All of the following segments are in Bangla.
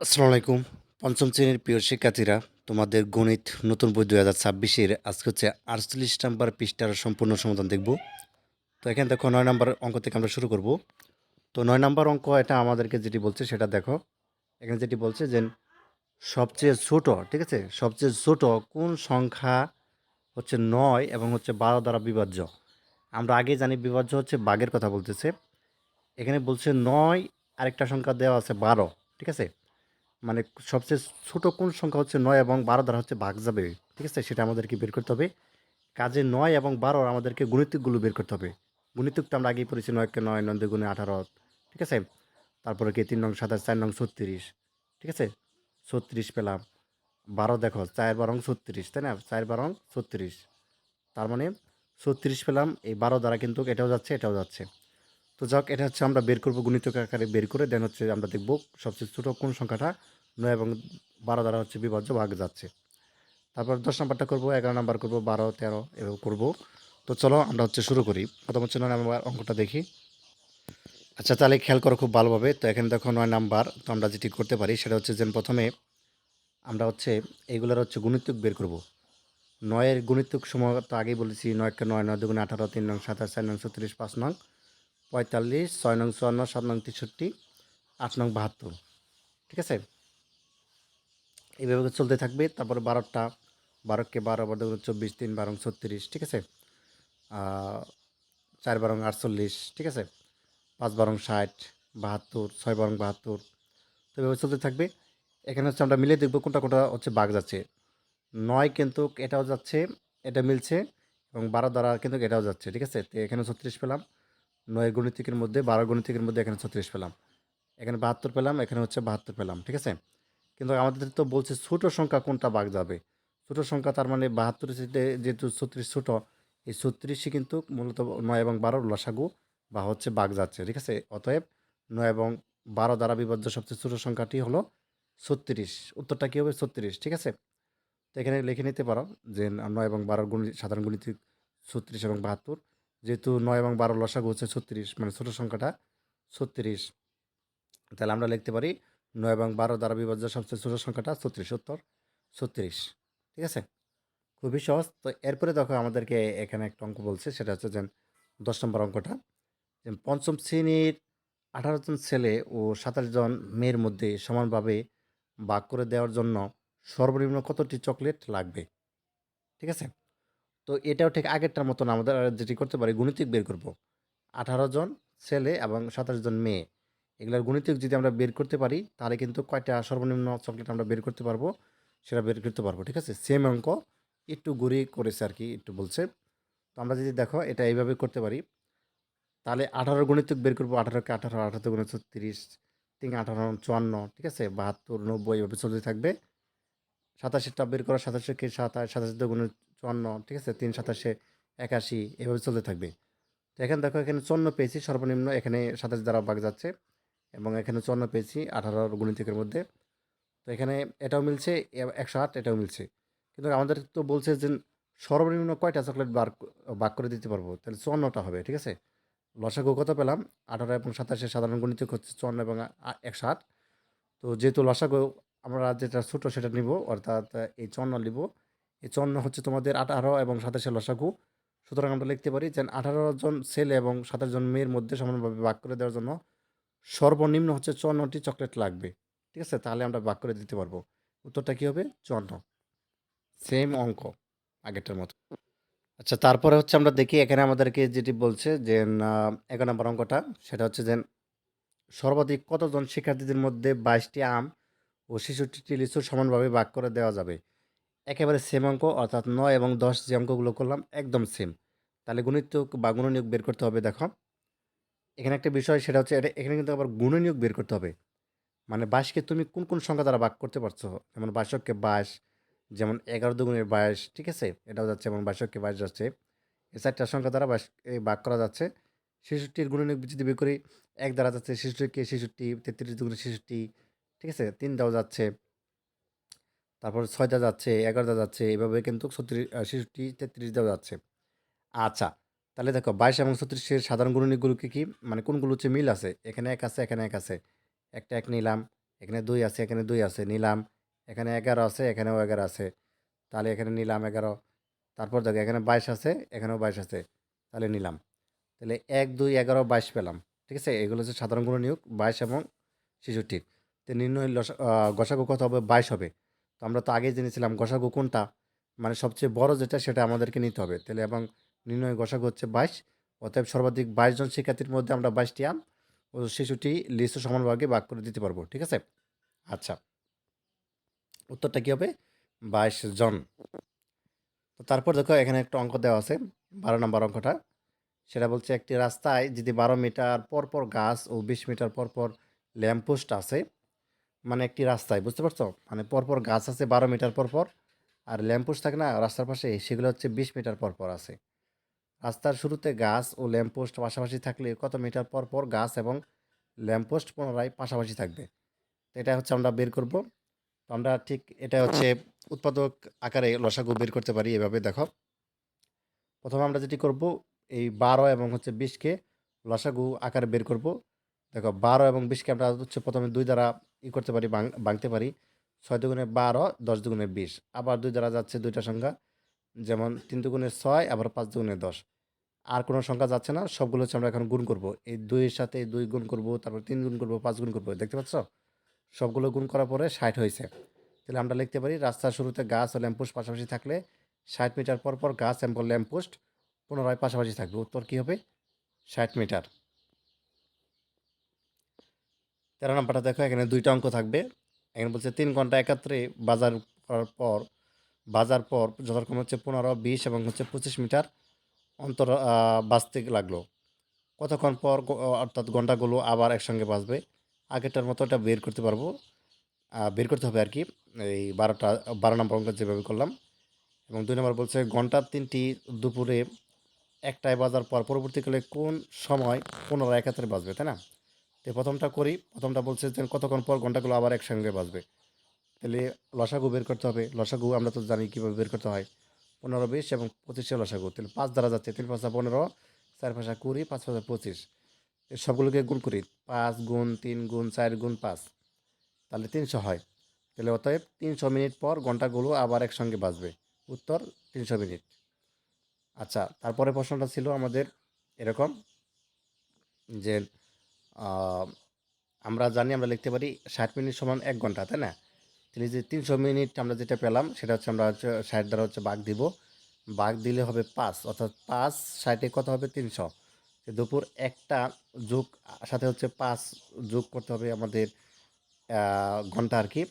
আসসালামু আলাইকুম। পঞ্চম শ্রেণীর প্রিয় শিক্ষার্থীরা, তোমাদের গণিত নতুন বই ২০২৬-এর আজকে হচ্ছে ৪৮ নাম্বার পৃষ্ঠার সম্পূর্ণ সমাধান দেখব। তো এখানে দেখো ৯ নাম্বার অঙ্ক থেকে আমরা শুরু করব। তো ৯ নাম্বার অঙ্ক এটা আমাদেরকে যেটি বলছে সেটা দেখো। এখানে যেটি বলছে যে সবচেয়ে ছোট, ঠিক আছে? সবচেয়ে ছোট কোন সংখ্যা হচ্ছে ৯ এবং হচ্ছে ১২ দ্বারা বিভাজ্য? আমরা আগেই জানি বিভাজ্য হচ্ছে ভাগের কথা বলতেছে। এখানে বলছে ৯ আরেকটা সংখ্যা দেওয়া আছে ১২, ঠিক আছে? মানে সবচেয়ে ছোট কোন সংখ্যা হচ্ছে ৯ এবং ১২ দ্বারা হচ্ছে ভাগ যাবে, ঠিক আছে? সেটা আমাদেরকে বের করতে হবে। কাজে ৯ এবং ১২ আমাদেরকে গুণিতকগুলো বের করতে হবে। গুণিতকটা আমরা আগেই পড়েছি ৯ কে ৯, ৯ দুগুণে ১৮, ঠিক আছে? তারপরে কি ৩ নং ২৭, ৪ নং ৩৬, ঠিক আছে? ৩৬ পেলাম। ১২ দেখো ৪ ১২ ৩৬, তাই না? ৪ ১২ ৩৬। তার মানে ৩৬ পেলাম। এই ১২ দ্বারা কিন্তু এটাও যাচ্ছে, এটাও যাচ্ছে। তো যাক, এটা হচ্ছে আমরা বের করব গুণিতক আকারে বের করে দেন হচ্ছে আমরা দেখব সবচেয়ে ছোট কোন সংখ্যাটা ৯ এবং ১২ দ্বারা হচ্ছে বিভাজ্য ভাগ যাচ্ছে। তারপর ১০ নাম্বারটা করব, ১১ নাম্বার করব, ১২ ১৩ এভাবে করব। তো চলো আমরা হচ্ছে শুরু করি। প্রথম হচ্ছে ৯ নাম্বার অঙ্কটা দেখি। আচ্ছা, তাহলে খেয়াল করো খুব ভালোভাবে। তো এখানে দেখো ৯ নাম্বার। তো আমরা যেটি করতে পারি সেটা হচ্ছে যে প্রথমে আমরা হচ্ছে এইগুলোর হচ্ছে গুণিতক বের করব। ৯ এর গুণিতক সময় তো আগেই বলেছি ৯ কে ৯, ৯ দুগুণে ১৮, ৩ নং ২৭, ৪ নং ৩৬, ৫ নং ৪৫, ৬ নং ৫৪, ৭ নং ৬৩, ৮ নং ৭২, ঠিক আছে? এইভাবে চলতে থাকবে। তারপরে ১২টা, ১২কে ১২, ১২ দুগুণে ২৪, ৩ ১২ ৩৬, ঠিক আছে? ৪ ১২ ৪৮, ঠিক আছে? ৫ ১২ ৬০, ৭২, ৬ ১২ ৭২। তো এভাবে চলতে থাকবে। এখানে হচ্ছে আমরা মিলিয়ে দেখব কোনটা কোনটা হচ্ছে ভাগ যাচ্ছে। ৯ কিন্তু এটাও যাচ্ছে, এটা মিলছে, এবং ১২ দ্বারা কিন্তু এটাও যাচ্ছে, ঠিক আছে? তো এখানে ৩৬ পেলাম। ৯ এর গণিতিকের মধ্যে, ১২ গণিতিকের মধ্যে এখানে ৩৬ পেলাম। এখানে ৭২ পেলাম, এখানে হচ্ছে ৭২ পেলাম, ঠিক আছে? কিন্তু আমাদের তো বলছে ছোট সংখ্যা কোনটা ভাগ যাবে। ছোট সংখ্যা তার মানে ৭২ যেহেতু ৩৬ ছোট, এই ৩৬ই কিন্তু মূলত ৯ এবং ১২ লসাগু বা হচ্ছে ভাগ যাচ্ছে, ঠিক আছে? অতএব ৯ এবং ১২ দ্বারা বিভাজ্য সবচেয়ে ছোট সংখ্যাটি হলো ৩৬। উত্তরটা কী হবে? ৩৬, ঠিক আছে? তো এখানে লিখে নিতে পারো যে ৯ এবং ১২ সাধারণ গুণিতক ৩৬ এবং ৭২। যেহেতু ৯ এবং ১২ লসাগু হচ্ছে ৩৬, মানে ছোট সংখ্যাটা ৩৬। তাহলে আমরা লিখতে পারি ৯ এবং ১২ দ্বারা বিভাজ্য সবচেয়ে ছোট সংখ্যাটা ৩৬, উত্তর ৩৬, ঠিক আছে? খুবই সহজ। তো এরপরে দেখো আমাদেরকে এখানে একটা অঙ্ক বলছে, সেটা হচ্ছে যে ১০ নম্বর অঙ্কটা, যে পঞ্চম শ্রেণীর ১৮ জন ছেলে ও ২৭ জন মেয়ের মধ্যে সমানভাবে ভাগ করে দেওয়ার জন্য সর্বনিম্ন কতটি চকলেট লাগবে, ঠিক আছে? তো এটাও ঠিক আগেরটার মতন আমাদের যেটি করতে পারি গুণিতক বের করব। ১৮ জন ছেলে এবং ২৭ জন মেয়ে, এগুলার গুণিতক যদি আমরা বের করতে পারি তাহলে কিন্তু কয়টা সর্বনিম্ন চকলেট আমরা বের করতে পারবো, সেটা বের করতে পারবো, ঠিক আছে? সেম অঙ্ক, একটু ঘুরি করেছে আর কি, একটু বলছে। তো আমরা যদি দেখো এটা এইভাবে করতে পারি, তাহলে ১৮ গুণিতক বের করবো। ১৮কে ১৮, ১৮ গুণে ৩৬, ৩ ১৮ ৫৪, ঠিক আছে? ৭২, ৯০ এভাবে চলতে থাকবে। ৮৭টা বের করা, ৮৭কে ২৭, ২৭ দুগুণে ৫৪, ঠিক আছে? ৩ ২৭ ৮১, এভাবে চলতে থাকবে। তো এখানে দেখো এখানে ৫৪ পেয়েছি সর্বনিম্ন, এখানে ২৭ দ্বারা ভাগ যাচ্ছে, এবং এখানে ৫৪ পেয়েছি ১৮ গুণিতকের মধ্যে। তো এখানে এটাও মিলছে, ১০৮ এটাও মিলছে। কিন্তু আমাদের তো বলছে যে সর্বনিম্ন কয়টা চকলেট ভাগ করে দিতে পারবো, তাহলে ৫৪টা হবে, ঠিক আছে? লসাগু কত পেলাম? ১৮ এবং ২৭ সাধারণ গুণিতক হচ্ছে ৫৪ এবং ১০৮। তো যেহেতু লসাগু আমরা যেটা ছোট সেটা নিব, অর্থাৎ এই ৫৪ নিব। এই ৫৪ হচ্ছে তোমাদের ১৮ এবং ২৭ এর লসাগু। সুতরাং আমরা লিখতে পারি যে ১৮ জন ছেলে এবং ২৭ জন মেয়ের মধ্যে সমানভাবে ভাগ করে দেওয়ার জন্য সর্বনিম্ন হচ্ছে ৫৪টি চকলেট লাগবে, ঠিক আছে? তাহলে আমরা ভাগ করে দিতে পারবো। উত্তরটা কী হবে? ৫৪। সেম অঙ্ক, আগেরটার মতো। আচ্ছা, তারপরে হচ্ছে আমরা দেখি এখানে আমাদেরকে যেটি বলছে যে ১১ নম্বর অঙ্কটা, সেটা হচ্ছে যে সর্বাধিক কতজন শিক্ষার্থীদের মধ্যে ২২টি আম ও ৬৬টি লিচু সমানভাবে ভাগ করে দেওয়া যাবে? একেবারে সেম অঙ্ক, অর্থাৎ ৯ এবং ১০ যে অঙ্কগুলো করলাম একদম সেম। তাহলে গুণিতক বা গুণনীয়ক বের করতে হবে। দেখো এখানে একটা বিষয়, সেটা হচ্ছে এখানে কিন্তু আবার গুণনীয়ক বের করতে হবে। মানে ২২কে তুমি কোন কোন সংখ্যা দ্বারা ভাগ করতে পারছো? যেমন ২২কে ২২, যেমন ১১ দুগুণে ২২, ঠিক আছে? এটাও যাচ্ছে, এবং ২২কে ২২ যাচ্ছে। এই ৪টা সংখ্যা দ্বারা ২২ ভাগ করা যাচ্ছে। ৬৬-র গুণনীয়ক যদি বের করি, ১ দ্বারা যাচ্ছে ৬৬কে ৬৬, ৩৩ দুগুণে ৬৬, ঠিক আছে? ৩ দাও যাচ্ছে, তারপর ৬ দা যাচ্ছে, ১১ দা যাচ্ছে, এভাবে কিন্তু ৬৬, ৩৩ দাও যাচ্ছে। আচ্ছা, তাহলে দেখো ২২ এবং ৩৬ এর সাধারণ গুণনীয়কগুলো কি, কি? মানে কোনগুলো হচ্ছে মিল আছে? এখানে ১ আছে, এখানে ১ আছে। একটা ১ নিলাম, এখানে ২ আছে, এখানে ২ আছে, নিলাম। এখানে ১১ আছে, এখানেও ১১ আছে। তাহলে এখানে নিলাম ১১। তারপর দেখো এখানে ২২ আছে, এখানেও ২২ আছে। তাহলে নিলাম। তাহলে ১, ২, ১১, ২২ পেলাম। ঠিক আছে? এগুলো হচ্ছে সাধারণ গুণনীয়ক ২২ এবং ৬৬। তো নির্ণয় গসাগু কত হবে? ২২ হবে। তো আমরা তো আগেই জেনেছিলাম গসাগু কোনটা? মানে সবচেয়ে বড় যেটা সেটা আমাদেরকে নিতে হবে। তাহলে এবং নির্ণয় গসাগু হচ্ছে ২২। অতএব সর্বাধিক ২২ জন শিক্ষার্থীর মধ্যে আমরা ২২টি আম ও ৬৬টি লিচু সমান ভাগে ভাগ করে দিতে পারবো। ঠিক আছে? আচ্ছা, উত্তরটা কি হবে? ২২ জন। তো তারপর দেখো এখানে একটা অঙ্ক দেওয়া আছে, ১২ নম্বর অঙ্কটা। সেটা বলছে একটি রাস্তায় যদি ১২ মিটার পরপর গাছ ও ২০ মিটার পরপর ল্যাম্পপোস্ট আছে, মানে একটি রাস্তায়, বুঝতে পারছো? মানে পরপর গাছ আছে ১২ মিটার পরপর, আর ল্যাম্পপোস্ট থাকে না রাস্তার পাশে, সেগুলো হচ্ছে ২০ মিটার পরপর আছে। রাস্তার শুরুতে গাছ ও ল্যাম্পপোস্ট পাশাপাশি থাকলে কত মিটার পরপর গাছ এবং ল্যাম্পপোস্ট পুনরায় পাশাপাশি থাকবে? তো এটা হচ্ছে আমরা বের করব। তো আমরা ঠিক এটা হচ্ছে উৎপাদক আকারে লসাগু বের করতে পারি এভাবে, দেখো। প্রথমে আমরা যেটি করব, এই ১২ এবং হচ্ছে ২০কে লসাগু আকারে বের করব। দেখো ১২ এবং ২০কে আমরা হচ্ছে প্রথমে ২ দ্বারা করতে পারি, ভাঙতে পারি। ৬ দুগুণে ১২, ১০ দুগুণে ২০। আবার ২ দ্বারা যাচ্ছে দুইটা সংখ্যা, যেমন ৩ দুগুণে ৬, আবার ৫ দুগুণে ১০। আর কোনো সংখ্যা যাচ্ছে না, সবগুলো হচ্ছে আমরা এখন গুণ করব। এই ২ এর সাথে ২ গুণ করব, তারপর ৩ গুণ করব, ৫ গুণ করব। দেখতে পাচ্ছ? সবগুলো গুণ করার পরে ৬০ হয়েছে। তাহলে আমরা লিখতে পারি রাস্তার শুরুতে গাছ ও ল্যাম্পপোস্ট পাশাপাশি থাকলে ৬০ মিটার পর পর গাছ এবং ল্যাম্পপোস্ট পুনরায় পাশাপাশি থাকবে। উত্তর কী হবে? ৬০ মিটার। ১৩ নম্বরটা দেখো, এখানে ২টা অঙ্ক থাকবে। এখানে বলছে ৩ ঘন্টা একাত্রে বাজার করার পর বাজার পর যথাক্রমে হচ্ছে ১৫, ২০ এবং হচ্ছে ২৫ মিটার অন্তর বাজতে লাগলো। কতক্ষণ পর অর্থাৎ ঘন্টাগুলো আবার একসঙ্গে বাজবে? আগেরটার মতো এটা বের করতে পারবো, বের করতে হবে আর কি। এই ১২ নম্বর অঙ্ক যেভাবে করলাম। এবং ২ নম্বর বলছে ঘন্টা ৩টি দুপুরে ১টায় বাজার পর পরবর্তীকালে কোন সময় পুনরায় একাত্তরে বাজবে, তাই না? তো প্রথমটা করি। প্রথমটা বলছে যে কতক্ষণ পর ঘন্টাগুলো আবার একসঙ্গে বাজবে। তাহলে লসাগু বের করতে হবে। লসাগু আমরা তো জানি কীভাবে বের করতে হয়। ১৫, ২০ এবং ২৫-এর লসাগু। তাহলে ৫ দ্বারা যাচ্ছে, ৩ ৫ ১৫, ৪ ৫ ২০, ৫ ৫ ২৫। এর সবগুলোকে গুণ করি। ৫ গুণ ৩ গুণ ৪ গুণ ৫, তাহলে ৩০০ হয়। তাহলে অতএব ৩০০ মিনিট পর ঘন্টাগুলো আবার একসঙ্গে বাজবে। উত্তর ৩০০ মিনিট। আচ্ছা, তারপরে প্রশ্নটা ছিল আমাদের এরকম যে আহ, আমরা জানি আমরা লিখতে পারি ৬০ মিনিট সমান ১ ঘন্টা, তাই না? তাহলে যে ৩০০ মিনিট আমরা যেটা পেলাম সেটা হচ্ছে আমরা হচ্ছে ৬০ দ্বারা হচ্ছে ভাগ দিব। ভাগ দিলে হবে ৫, অর্থাৎ ৫ ৬০-এ কত হবে? ৩০০। দুপুর ১টা যোগ সাথে হচ্ছে ৫ যোগ করতে হবে আমাদের ঘন্টা আর কি।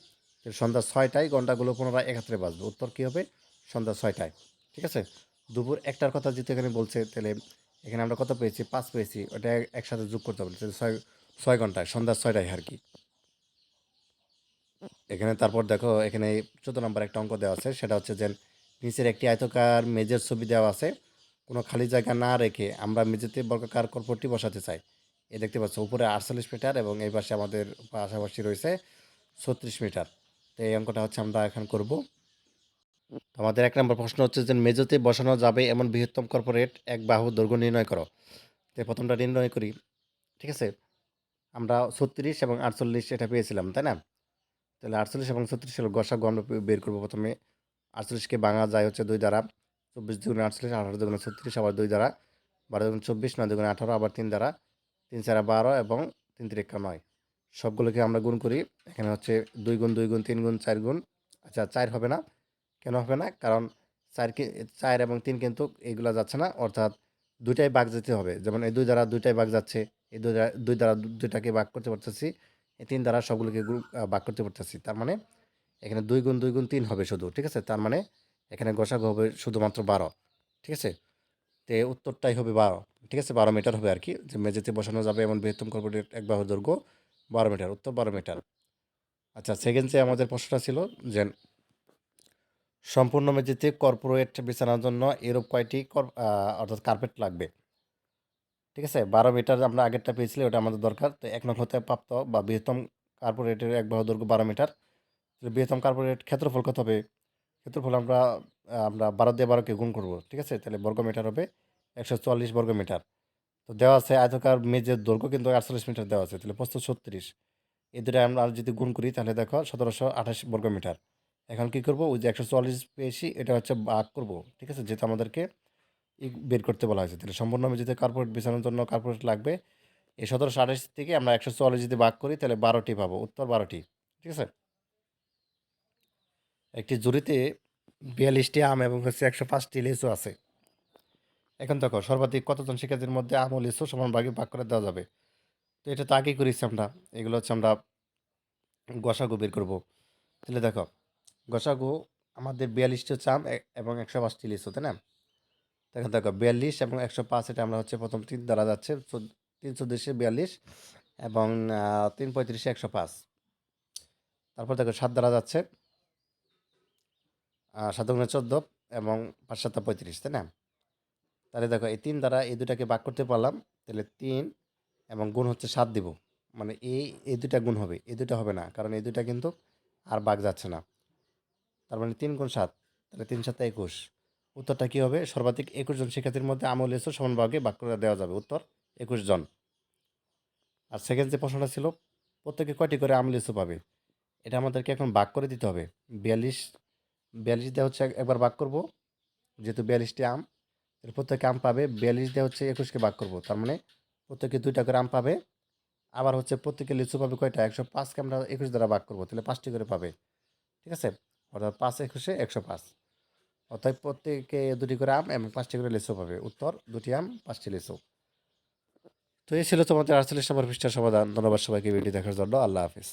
তো সন্ধ্যা ৬টায় ঘন্টাগুলো পুনরায় একাত্তরে বাজবে। উত্তর কী হবে? সন্ধ্যা ৬টায়। ঠিক আছে? দুপুর ১টার কথা যেহেতু এখানে বলছে, তাহলে এখানে আমরা কত পেয়েছি? ৫ পেয়েছি। ওটা একসাথে যোগ করতে হবে। তাহলে ৬ ঘন্টায়, সন্ধ্যা ৬টায় আর কি। এখানে তারপর দেখো এখানে ১৪ নম্বর একটা অঙ্ক দেওয়া আছে। সেটা হচ্ছে যে নিচের একটি আয়তাকার মেঝের ছবি দেওয়া আছে। কোনো খালি জায়গা না রেখে আমরা মেঝেতে বর্গাকার কর্পূরটি বসাতে চাই। দেখতে পাচ্ছ উপরে ৪৮ মিটার এবং এই পাশে আমাদের পাশাপাশি রয়েছে ৩৬ মিটার। তো এই অঙ্কটা হচ্ছে আমরা এখন করব। তো আমাদের ১ নম্বর প্রশ্ন হচ্ছে যে মেঝেতে বসানো যাবে এমন বৃহত্তম কর্পোরেট এক বাহু দৈর্ঘ্য নির্ণয় করো। তো প্রথমটা নির্ণয় করি। ঠিক আছে? আমরা ৩৬ এবং ৪৮ এটা পেয়েছিলাম, তাই না? তাহলে ৪৮ এবং ৩৬ এর গসাগু আমরা বের করব প্রথমে। ৪৮কে ভাঙা যায় হচ্ছে ২ দ্বারা। ২৪ দুগুণে ৪৮, ১৮ দুগুণে ৩৬, আবার ২ দ্বারা। ১২ দুগুণে ২৪, ৯ দুগুণে ১৮, আবার ৩ দ্বারা। ৩ ৪ ১২ এবং ৩ ৩ ৯। সবগুলোকে আমরা গুণ করি। এখানে হচ্ছে ২ গুণ ২ গুণ ৩ গুণ ৪ গুণ। আচ্ছা, ৪ হবে না। কেন হবে না? কারণ ৪ এবং ৩ কিন্তু এগুলা যাচ্ছে না। অর্থাৎ ২টাই ভাগ যেতে হবে। যেমন এই ২ দ্বারা ২টাই ভাগ যাচ্ছে। এই ২ দ্বারা ২টাকে ভাগ করতে পারতেছি। এই ৩ দ্বারা সবগুলোকে ভাগ করতে পারতেছি। তার মানে এখানে ২ গুণ ২ গুণ ৩ হবে শুধু। ঠিক আছে? তার মানে এখানে গসাগু হবে শুধুমাত্র ১২। ঠিক আছে? তো উত্তরটাই হবে ১২। ঠিক আছে? ১২ মিটার হবে আর কি। যে মেঝেতে বসানো যাবে এমন বৃহত্তম কর্পোরেট এক বাহুর দৈর্ঘ্য ১২ মিটার। উত্তর ১২ মিটার। আচ্ছা, সেকেন্ড যে আমাদের প্রশ্নটা ছিল যে সম্পূর্ণ মেঝেতে কর্পোরেট বিছানার জন্য এরূপ কয়টি অর্থাৎ কার্পেট লাগবে? ঠিক আছে? ১২ মিটার আমরা আগেরটা পেয়েছিলাম, ওটা আমাদের দরকার। তো ১ নং হতে প্রাপ্ত বা বৃহত্তম কার্পোরেটের এক বাহু দৈর্ঘ্য ১২ মিটার। বৃহত্তম কার্পোরেট ক্ষেত্রফল কত হবে? ক্ষেত্রফল আমরা ১২ দিয়ে ১২কে গুণ করব। ঠিক আছে? তাহলে বর্গমিটার হবে ১৪৪ বর্গমিটার। তো দেওয়া আছে আয়তাকার মেঝের দৈর্ঘ্য কিন্তু ৪৮ মিটার দেওয়া আছে। তাহলে প্রস্থ ৩৬। এই দুটো আমরা আর যদি গুণ করি তাহলে দেখো 1728 বর্গমিটার। এখন কি করব, ওই যে 144 পেয়েছি এটা হচ্ছে ভাগ করব, ঠিক আছে, যেটা আমাদেরকে বের করতে বলা হয়েছে। তাহলে সম্পূর্ণ যদি কার্পোরেট বিছানোর জন্য কার্পোরেট লাগবে, এই 1728 থেকে আমরা 144 যদি ভাগ করি তাহলে 12টি পাবো, উত্তর 12টি, ঠিক আছে। একটি জুড়িতে 42টি আম এবং হচ্ছে 105টি লিচু আছে। এখন দেখো সর্বাধিক কতজন শিক্ষার্থীর মধ্যে আম ও লিচু সমান ভাগে ভাগ করে দেওয়া যাবে। তো এটা তো আগেই করেছি আমরা। এগুলো হচ্ছে আমরা গসাগু বের করব। তাহলে দেখো গসাগু আমাদের 42টি হচ্ছে আম এবং 105টি লিচু, তাই না? দেখো দেখো 42 এবং 105 এটা আমরা হচ্ছে প্রথম 3 দ্বারা যাচ্ছে, 3 × 4 = 42 এবং 3 × 35 = 105। তারপর দেখো 7 দ্বারা যাচ্ছে, 7 × 14 এবং 5 × 7 = 35, তাই না? তাহলে দেখো এই 3 দ্বারা এই দুটাকে ভাগ করতে পারলাম। তাহলে 3 এবং গুণ হচ্ছে 7 দিব। মানে এই দুটা গুণ হবে, এই দুটা হবে না, কারণ এই দুটা কিন্তু আর ভাগ যাচ্ছে না। তার মানে 3 × 7, তাহলে 3 × 7 = 21। উত্তরটা কী হবে? সর্বাধিক 21 জন শিক্ষার্থীর মধ্যে আম ও লিচু সমান ভাগে ভাগ করে দেওয়া যাবে, উত্তর 21 জন। আর সেকেন্ড যে প্রশ্নটা ছিল, প্রত্যেকে কয়টি করে আম লিচু পাবে, এটা আমাদেরকে এখন ভাগ করে দিতে হবে। 42 42 দিয়ে হচ্ছে একবার ভাগ করব, যেহেতু 42টি আম, তাহলে প্রত্যেকে আম পাবে। 42 দিয়ে হচ্ছে 21কে ভাগ করব, তার মানে প্রত্যেকে 2টা করে আম পাবে। আবার হচ্ছে প্রত্যেকে লিচু পাবে কয়টা, 105কে আমরা 21 দ্বারা ভাগ করব, তাহলে 5টি করে পাবে, ঠিক আছে। অর্থাৎ 5 × 21 = 105। অর্থাৎ প্রত্যেকে 2টি করে আম এবং 5টি করে লিচু পাবে, উত্তর 2টি আম 5টি লিচু। তো এই ছিল তোমাদের 48 নম্বর পৃষ্ঠার সমাধান। ধন্যবাদ সবাইকে ভিডিও দেখার জন্য। আল্লাহ হাফিজ।